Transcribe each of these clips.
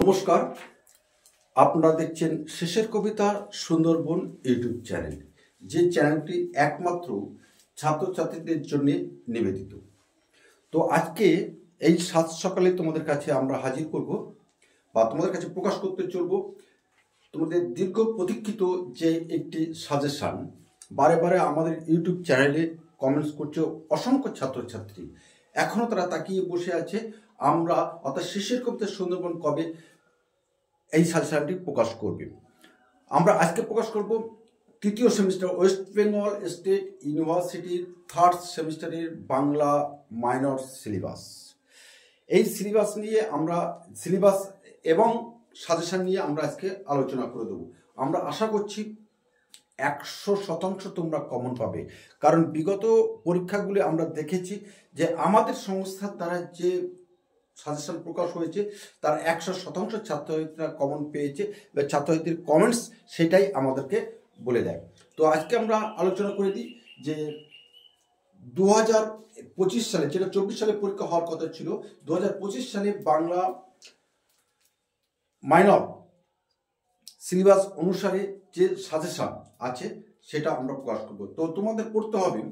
নমস্কার, আপনারা দেখছেন শেষের কবিতা সুন্দরবন ইউটিউব চ্যানেল, যে চ্যানেলটি একমাত্র ছাত্রছাত্রীদের জন্য নিবেদিত। তো আজকে এই সাত সকালে তোমাদের কাছে আমরা হাজির করব বা তোমাদের কাছে প্রকাশ করতে চলব তোমাদের দীর্ঘ প্রতীক্ষিত যে একটি সাজেশান। বারে বারে আমাদের ইউটিউব চ্যানেলে কমেন্টস করছে অসংখ্য ছাত্রছাত্রী, এখনও তারা তাকিয়ে বসে আছে আমরা অর্থাৎ শেষের কবিতা সুন্দরবন কবে এই সাজেশনটি প্রকাশ করবে। আমরা আজকে প্রকাশ করব তৃতীয় সেমিস্টার ওয়েস্ট বেঙ্গল স্টেট ইউনিভার্সিটির থার্ড সেমিস্টারের বাংলা মাইনর সিলেবাস। এই সিলেবাস নিয়ে আমরা সিলেবাস এবং সাজেশন নিয়ে আমরা আজকে আলোচনা করে দেবো। আমরা আশা করছি 100% তোমরা কমন পাবে, কারণ বিগত পরীক্ষাগুলি আমরা দেখেছি যে আমাদের সংস্থার দ্বারা যে সাজেশন প্রকাশ হয়েছে তার 100% ছাত্রছাত্রীরা কমন পেয়েছে বা ছাত্রছাত্রীর কমেন্টস সেটাই আমাদেরকে বলে দেয়। তো আজকে আমরা আলোচনা করে দিই যে 2025 সালে, যেটা 24 সালে পরীক্ষা হওয়ার কথা ছিল, 2025 সালে বাংলা মাইনর সিলেবাস অনুসারে যে সাজেশন আছে সেটা আমরা প্রকাশ করব। তো তোমাদের পড়তে হবে।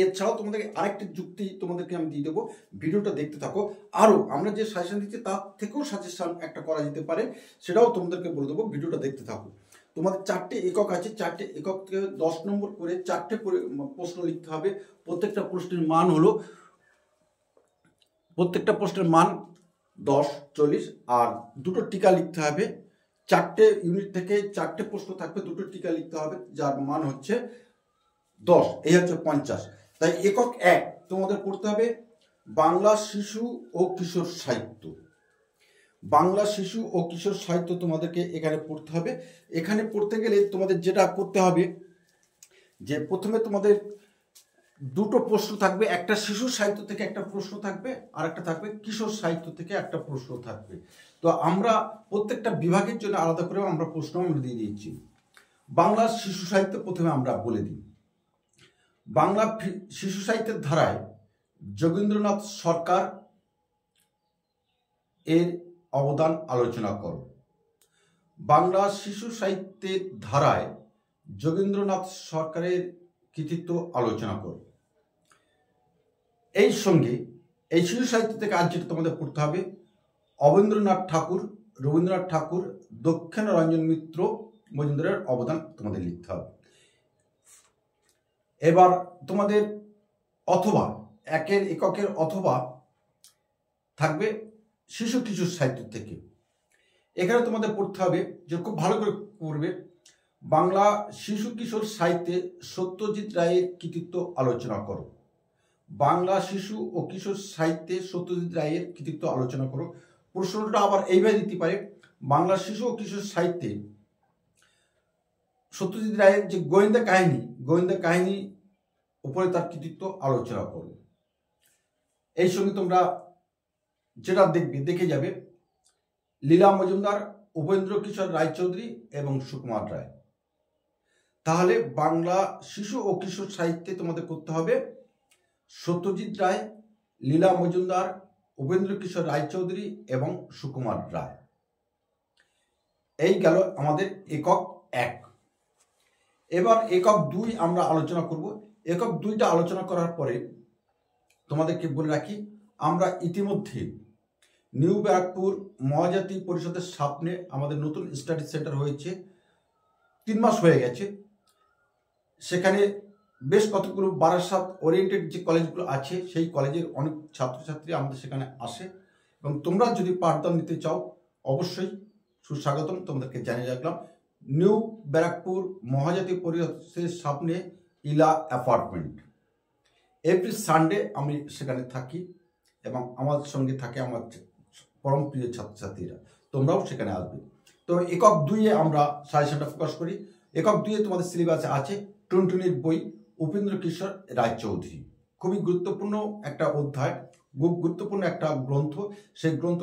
এছাড়াও তোমাদেরকে আরেকটি যুক্তি তোমাদেরকে আমি দিয়ে দেবো, ভিডিওটা দেখতে থাকো। আরও আমরা যে সাজেশন দিচ্ছি তার থেকেও সাজেশন একটা করা যেতে পারে, সেটাও তোমাদেরকে বলে দেবো, ভিডিওটা দেখতে থাকো। তোমাদের 4টে একক আছে, 4টে একক থেকে 10 নম্বর করে 4টে প্রশ্ন লিখতে হবে। প্রত্যেকটা প্রশ্নের মান হলো, প্রত্যেকটা প্রশ্নের মান 10, 40 আর দুটো টিকা লিখতে হবে। 4টে ইউনিট থেকে 4টে প্রশ্ন থাকবে, দুটো টিকা লিখতে হবে, যার মান হচ্ছে 10, এই হচ্ছে 50। তাই একক 1 তোমাদের পড়তে হবে বাংলা শিশু ও কিশোর সাহিত্য। বাংলা শিশু ও কিশোর সাহিত্য তোমাদেরকে এখানে পড়তে হবে। এখানে পড়তে গেলে তোমাদের যেটা করতে হবে যে প্রথমে তোমাদের দুটো প্রশ্ন থাকবে, একটা শিশু সাহিত্য থেকে একটা প্রশ্ন থাকবে, আর একটা থাকবে কিশোর সাহিত্য থেকে একটা প্রশ্ন থাকবে। তো আমরা প্রত্যেকটা বিভাগের জন্য আলাদা করে আমরা প্রশ্ন আমরা দিয়ে দিচ্ছি। বাংলা শিশু সাহিত্য প্রথমে আমরা বলে দিই। বাংলা শিশু সাহিত্যের ধারায় যোগেন্দ্রনাথ সরকার এর অবদান আলোচনা করো। বাংলা শিশু সাহিত্যের ধারায় যোগেন্দ্রনাথ সরকারের কৃতিত্ব আলোচনা করো। এই সঙ্গে এই শিশু সাহিত্য থেকে আজ যেটা তোমাদের পড়তে হবে, অবনীন্দ্রনাথ ঠাকুর, রবীন্দ্রনাথ ঠাকুর, দক্ষিণারঞ্জন মিত্র মজুমদারের অবদান তোমাদের লিখতে হবে। এবার তোমাদের অথবা একের অথবা থাকবে শিশু কিশোর সাহিত্য থেকে। এখানে তোমাদের পড়তে হবে যে খুব ভালো করে পড়বে, বাংলা শিশু কিশোর সাহিত্যে সত্যজিৎ রায়ের কৃতিত্ব আলোচনা করো। বাংলা শিশু ও কিশোর সাহিত্যে সত্যজিৎ রায়ের কৃতিত্ব আলোচনা করো। প্রশ্নটা আবার এইভাবে দিতে পারে, বাংলা শিশু ও কিশোর সাহিত্যে সত্যজিৎ রায়ের যে গোয়েন্দা কাহিনী উপরে তার কৃতিত্ব আলোচনা করো। এই সঙ্গে তোমরা যেটা দেখে যাবে লীলা মজুমদার, উপেন্দ্র কিশোর রায়চৌধুরী এবং সুকুমার রায়। তাহলে বাংলা শিশু ও কিশোর সাহিত্যে তোমাদের করতে হবে সত্যজিৎ রায়, লীলা মজুমদার, উপেন্দ্র কিশোর রায়চৌধুরী এবং সুকুমার রায়। এই গেল আমাদের একক 1। এবার একক 2 আমরা আলোচনা করব। একক 2টা আলোচনা করার পরে তোমাদেরকে বলে রাখি, আমরা ইতিমধ্যে নিউ ব্যারাকপুর মহাজাতি পরিষদের সামনে আমাদের নতুন স্টাডি সেন্টার হয়েছে, 3 মাস হয়ে গেছে। সেখানে বেশ কতগুলো বারাসাত ওরিয়েন্টেড যে কলেজগুলো আছে সেই কলেজের অনেক ছাত্রছাত্রী আমাদের সেখানে আসে, এবং তোমরা যদি পাঠদান নিতে চাও অবশ্যই সুস্বাগতম, তোমাদেরকে জানিয়ে রাখলাম। নিউ ব্যারাকপুর মহাজাতি পরিষদের সামনে ইলা অ্যাপার্টমেন্ট। এভরি সানডে আমি সেখানে থাকি এবং আমার সঙ্গে থাকে আমার পরম প্রিয় ছাত্রছাত্রীরা, তোমরাও সেখানে আসবে। তো একক 2-এ আমরা সাজেশনটা প্রকাশ করি। একক 2-এ তোমাদের সিলেবাসে আছে টুনটুনির বই, উপেন্দ্র কিশোর রায়চৌধুরী। খুবই গুরুত্বপূর্ণ একটা অধ্যায়, গুরুত্বপূর্ণ একটা গ্রন্থ। সেই গ্রন্থ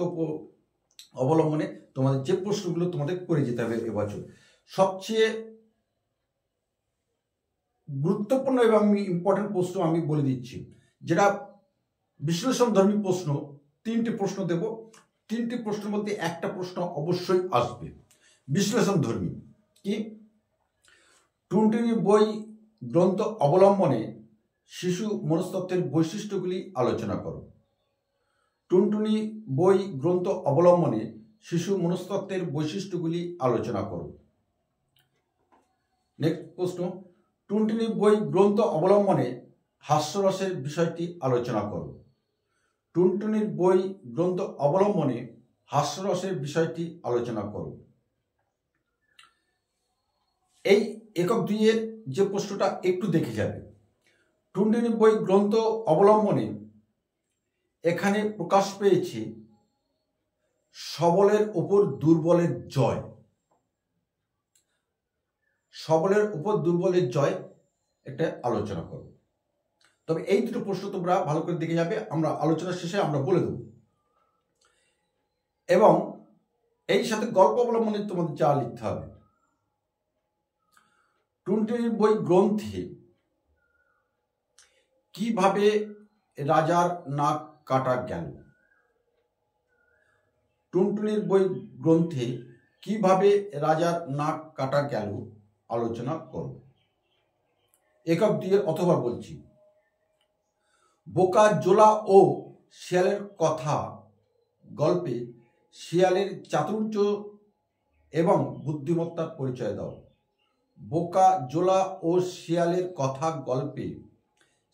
অবলম্বনে তোমাদের যে প্রশ্নগুলো তোমাদের করে যেতে হবে এবছর। সবচেয়ে গুরুত্বপূর্ণ এবং ইম্পর্টেন্ট প্রশ্ন আমি বলে দিচ্ছি, যেটা বিশ্লেষণধর্মী প্রশ্ন। 3টে প্রশ্ন দেব, তিনটি প্রশ্নের মধ্যে একটা প্রশ্ন অবশ্যই আসবে বিশ্লেষণ ধর্মী। কি? টুনটুনি বই গ্রন্থ অবলম্বনে শিশু মনস্তত্ত্বের বৈশিষ্ট্যগুলি আলোচনা করো। টুনটুনি বই গ্রন্থ অবলম্বনে শিশু মনস্তত্ত্বের বৈশিষ্ট্যগুলি আলোচনা করো। নেক্সট প্রশ্ন, টুনটুনি বই গ্রন্থ অবলম্বনে হাস্যরসের বিষয়টি আলোচনা করো। টুনটুনির বই গ্রন্থ অবলম্বনে হাস্যরসের বিষয়টি আলোচনা করো। এই একক 2 এর যে প্রশ্নটা একটু দেখে যাবে, টুনটুনি বই গ্রন্থ অবলম্বনে এখানে প্রকাশ পেয়েছে সবলের উপর দুর্বলের জয়। সবলের উপর দুর্বলের জয় এটা আলোচনা করো। তবে এই দুটো প্রশ্ন তোমরা ভালো করে দেখে যাবে, আমরা আলোচনার শেষে আমরা বলে দেব। এবং এই সাথে গল্প অবলম্বনে তোমাদের যা লিখতে হবে, টুনটুনির বই গ্রন্থে কিভাবে রাজার নাক কাটা গেল। টুনটুনির বই গ্রন্থে কিভাবে রাজার নাক কাটা গেল আলোচনা করো। একক 2 এর অথবা বলছি, বোকা জোলা ও শিয়ালের কথা গল্পে শিয়ালের চাতুর্য এবং বুদ্ধিমত্তার পরিচয় দাও। বোকা জোলা ও শিয়ালের কথা গল্পে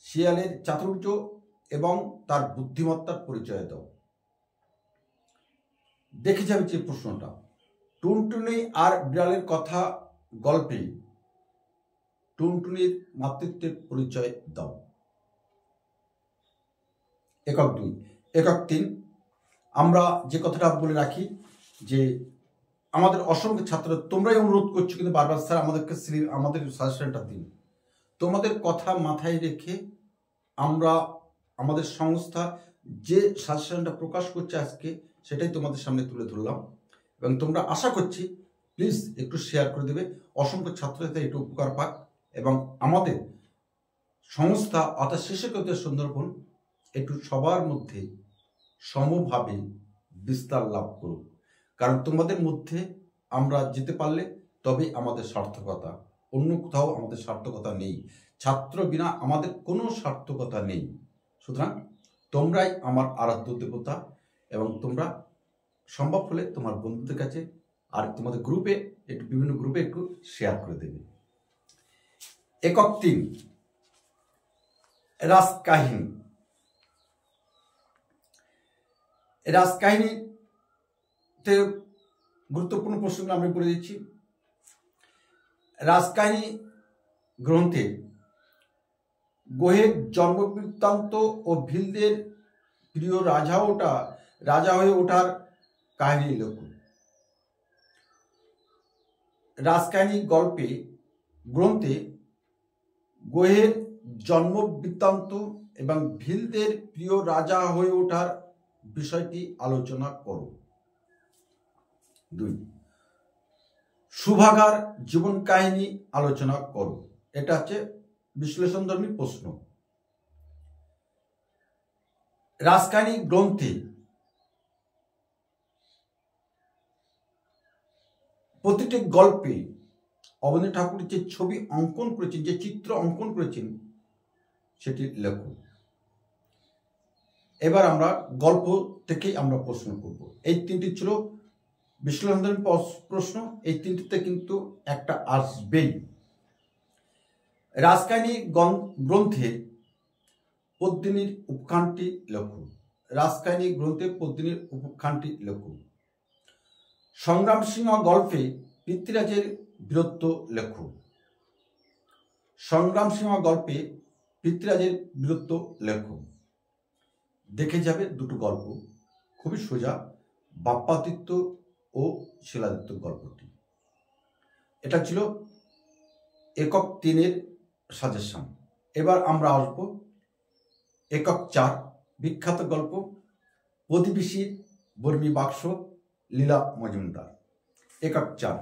শিয়ালের চাতুর্য এবং তার বুদ্ধিমত্তার পরিচয় দাও। দেখে যাবে যে প্রশ্নটা, টুনটুনি আর বিড়ালের কথা গল্পে টুনটুনির মাতৃত্বের পরিচয় দাও। একক 2। একক 3 আমরা যে কথাটা বলে রাখি যে আমাদের অসংখ্য ছাত্র তোমরাই অনুরোধ করছো কিন্তু বারবার, স্যার আমাদেরকে আমাদের সাজেশনটা দিন। তোমাদের কথা মাথায় রেখে আমরা আমাদের সংস্থা যে সাজেশনটা প্রকাশ করছে আজকে সেটাই তোমাদের সামনে তুলে ধরলাম। এবং তোমরা আশা করছি প্লিজ একটু শেয়ার করে দেবে, অসংখ্য ছাত্রছাত্রী একটু উপকার পাক এবং আমাদের সংস্থা অর্থাৎ শিশুকদের সুন্দরবন একটু সবার মধ্যে সমভাবে বিস্তার লাভ করুক। কারণ তোমাদের মধ্যে আমরা যেতে পারলে তবে আমাদের সার্থকতা, অন্য কোথাও আমাদের সার্থকতা নেই। ছাত্র বিনা আমাদের কোনো সার্থকতা নেই। সুতরাং তোমরাই আমার আরাধ্য দেবতা এবং তোমরা সম্ভব হলে তোমার বন্ধুদের কাছে আর তোমাদের গ্রুপে একটু বিভিন্ন গ্রুপে একটু শেয়ার করে দেবে। একক 3 রাজকাহিনী। রাজকাহিনীতে গুরুত্বপূর্ণ প্রশ্নগুলো আমি বলে দিচ্ছি। রাজকাহিনী গ্রন্থে গোহের জন্মবৃত্তান্ত ও ভিলদের প্রিয় রাজা হয়ে ওঠার কাহিনী লেখো। রাজকাহিনী গল্পে গ্রন্থে গোহের জন্মবৃত্তান্ত এবং ভিলদের প্রিয় রাজা হয়ে ওঠার বিষয়টি আলোচনা করো। 2 সুভাগার জীবন কাহিনী আলোচনা করো। এটা হচ্ছে বিশ্লেষণধর্মী প্রশ্ন। রাজকাহিনী গ্রন্থে প্রতিটি গল্পে অবনীন্দ্রনাথ ঠাকুর যে ছবি অঙ্কন করেছেন, যে চিত্র অঙ্কন করেছেন সেটি লেখো। এবার আমরা গল্প থেকেই আমরা প্রশ্ন করব। এই 3টি ছিল বিশ্লেষণধর্মী প্রশ্ন, এই 3টিতে কিন্তু একটা আসবেই। রাজকাহিনী গ্রন্থে পদ্মিনীর উপাখ্যানটি লেখো। রাজকাহিনী গ্রন্থে পদ্মিনীর উপাখ্যানটি লেখো। সংগ্রাম সিংহ গল্পে পৃথ্বীরাজের বীরত্ব লেখো। সংগ্রাম সিংহ গল্পে পৃথ্বীরাজের বীরত্ব লেখো। দেখে যাবে দুটো গল্প, খুবই সোজা, বাপ্পাদিত্য ও শিলাদিত্য গল্পটি। এটা ছিল একক 3 এর সাজেশন। এবার আমরা আসব একক 4 বিখ্যাত গল্প প্রতিবেশীর বর্মী বাক্স, লীলা মজুমদার। একক 4।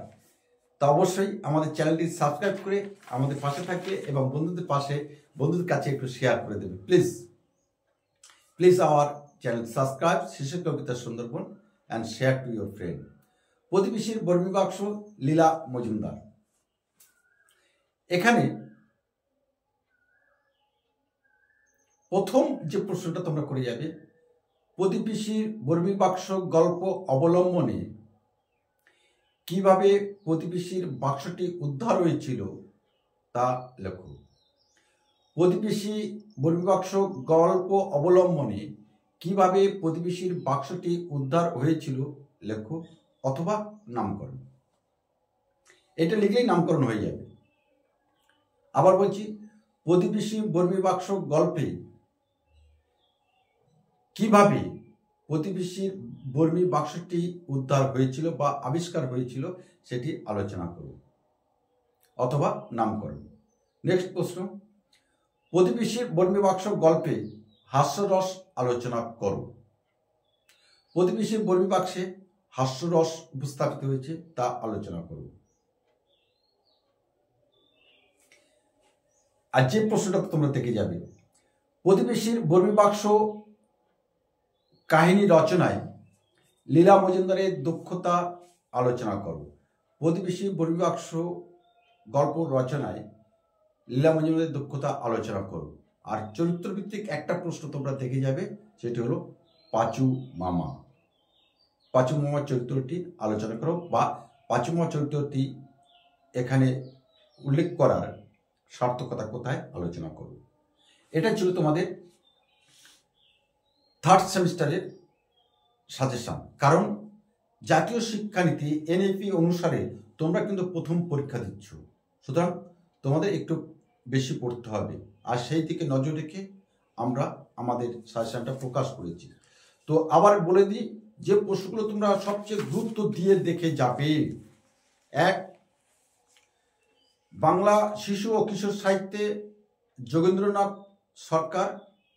তা অবশ্যই আমাদের চ্যানেলটি সাবস্ক্রাইব করে আমাদের পাশে থাকবে এবং বন্ধুদের কাছে একটু শেয়ার করে দেবে। প্লিজ আওয়ার চ্যানেল সাবস্ক্রাইব শিশু কবিতা Sundarban and share to your friend. প্রতিবেশীর বর্মী বাক্স, লীলা মজুমদার। এখানে প্রথম যে প্রশ্নটা তোমরা করে যাবে, প্রতিবেশীর বর্মী বাক্স গল্প অবলম্বনে কিভাবে প্রতিবেশীর বাক্সটি উদ্ধার হয়েছিল তা লেখো। প্রতিবেশী বর্মী বাক্স গল্প অবলম্বনে কিভাবে প্রতিবেশীর বাক্সটি উদ্ধার হয়েছিল লেখো, অথবা নামকরণ। এটা লিখলেই নামকরণ হয়ে যাবে। আবার বলছি, প্রতিবেশী বর্মী বাক্স গল্পে কিভাবে প্রতিবেশীর বর্মী বাক্সটি উদ্ধার হয়েছিল বা আবিষ্কার হয়েছিল সেটি আলোচনা করো, অথবা নামকরণ। নেক্সট প্রশ্ন, প্রতিবেশীর বর্মী বাক্স গল্পে হাস্যরস আলোচনা করো। প্রতিবেশীর বর্মী বাক্সে হাস্যরস উপস্থাপিত হয়েছে তা আলোচনা করো। আর যে প্রশ্নটা তোমরা থেকে যাবে, প্রতিবেশীর বর্মী বাক্স কাহিনী রচনায় লীলা মজুমদারের দক্ষতা আলোচনা করো। প্রতিবেশী বর্মী বাক্স গল্প রচনায় লীলা মজুমদারের দক্ষতা আলোচনা করো। আর চরিত্রভিত্তিক একটা প্রশ্ন তোমরা দেখে যাবে, সেটি হলো পাঁচু মামা। পাঁচু মামার চরিত্রটি আলোচনা করো, বা পাঁচু মামা চরিত্রটি এখানে উল্লেখ করার সার্থকতা কোথায় আলোচনা করো। এটা ছিল তোমাদের থার্ড সেমিস্টারের সাজেশন। কারণ জাতীয় শিক্ষানীতি NEP অনুসারে তোমরা কিন্তু প্রথম পরীক্ষা দিচ্ছ, সুতরাং তোমাদের একটু বেশি পড়তে হবে। আর সেই দিকে নজর রেখে আমরা আমাদের সাজেশনটা প্রকাশ করেছি। তো আবার বলে দিই, যে প্রশ্নগুলো তোমরা সবচেয়ে গুরুত্ব দিয়ে দেখে যাবে, এক, বাংলা শিশু ও কিশোর সাহিত্যে যোগেন্দ্রনাথ সরকার,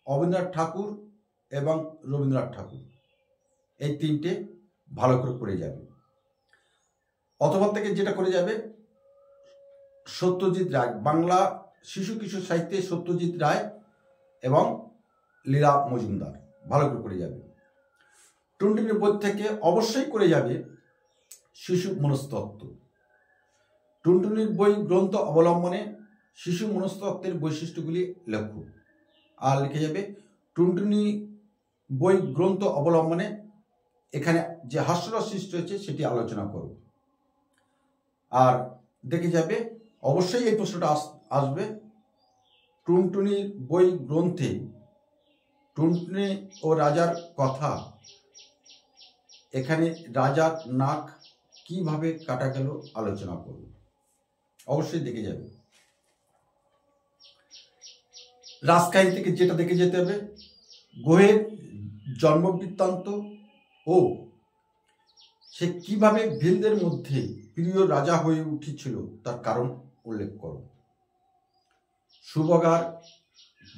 অবনীন্দ্রনাথ ঠাকুর এবং রবীন্দ্রনাথ ঠাকুর, এই তিনটে ভালো করে পড়ে যাবে। অথবা থেকে যেটা করে যাবে, সত্যজিৎ রায়, বাংলা শিশু কিশোর সাহিত্যে সত্যজিৎ রায় এবং লীলা মজুমদার, ভালো করে পড়ে যাবে। টুনটুনির বই থেকে অবশ্যই করে যাবে শিশু মনস্তত্ত্ব। টুনটুনির বই গ্রন্থ অবলম্বনে শিশু মনস্তত্ত্বের বৈশিষ্ট্যগুলি লেখো। আর লিখে যাবে টুনটুনি বই গ্রন্থ অবলম্বনে এখানে যে হাস্যরস সৃষ্টি হয়েছে সেটি আলোচনা করো। আর দেখে যাবে, অবশ্যই এই প্রশ্নটা আসবে, টুনটুনির বই গ্রন্থে টুনটুনি ও রাজার কথা, এখানে রাজার নাক কিভাবে কাটা গেল আলোচনা করো। অবশ্যই দেখে যাবে। রাজকাহিনী থেকে যেটা দেখে যেতে হবে, গোহের জন্মবৃত্তান্ত ও সে কিভাবে ভিলদের মধ্যে প্রিয় রাজা হয়ে উঠেছিল তার কারণ উল্লেখ করো। সুবগার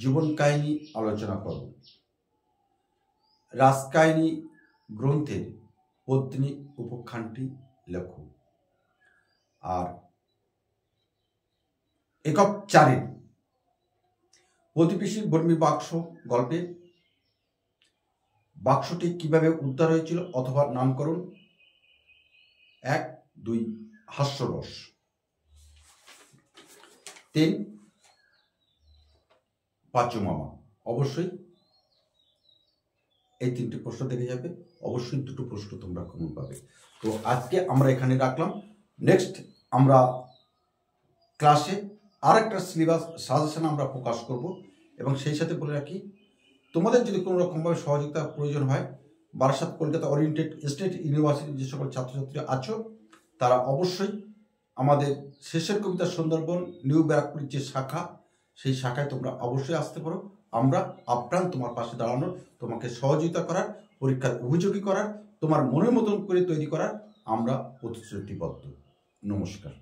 জীবন কাহিনী আলোচনা করো। রাজকাহিনী গ্রন্থের পত্নী উপাখ্যানটি লেখো। আর একক 4 প্রতিবেশীর বর্মী বাক্স গল্পে বাক্সটি কিভাবে উদ্ধার হয়েছিল অথবা নামকরণ। 1, 2 হাস্যরস। 3 পাঁচু মামা। অবশ্যই এই 3টে প্রশ্ন দেখে যাবে। অবশ্যই 2টো প্রশ্ন তোমরা কমন পাবে। তো আজকে আমরা এখানে রাখলাম। নেক্সট আমরা ক্লাসে আরেকটা সিলেবাস সাজেশন আমরা প্রকাশ করব, এবং সেই সাথে বলে রাখি, তোমাদের যদি কোনো রকমভাবে সহযোগিতার প্রয়োজন হয়, বারাসাত কলকাতা ওরিয়েন্টেড স্টেট ইউনিভার্সিটির যে সকল ছাত্রছাত্রী আছো তারা অবশ্যই আমাদের শেষের কবিতা সুন্দরবন নিউ ব্যারাকপুরের যে শাখা, সেই শাখায় তোমরা অবশ্যই আসতে পারো। আমরা আপ্রাণ তোমার পাশে দাঁড়ানোর, তোমাকে সহযোগিতা করার, পরীক্ষার উপযোগী করার, তোমার মনের মতন করে তৈরি করার আমরা প্রতিশ্রুতিবদ্ধ। নমস্কার।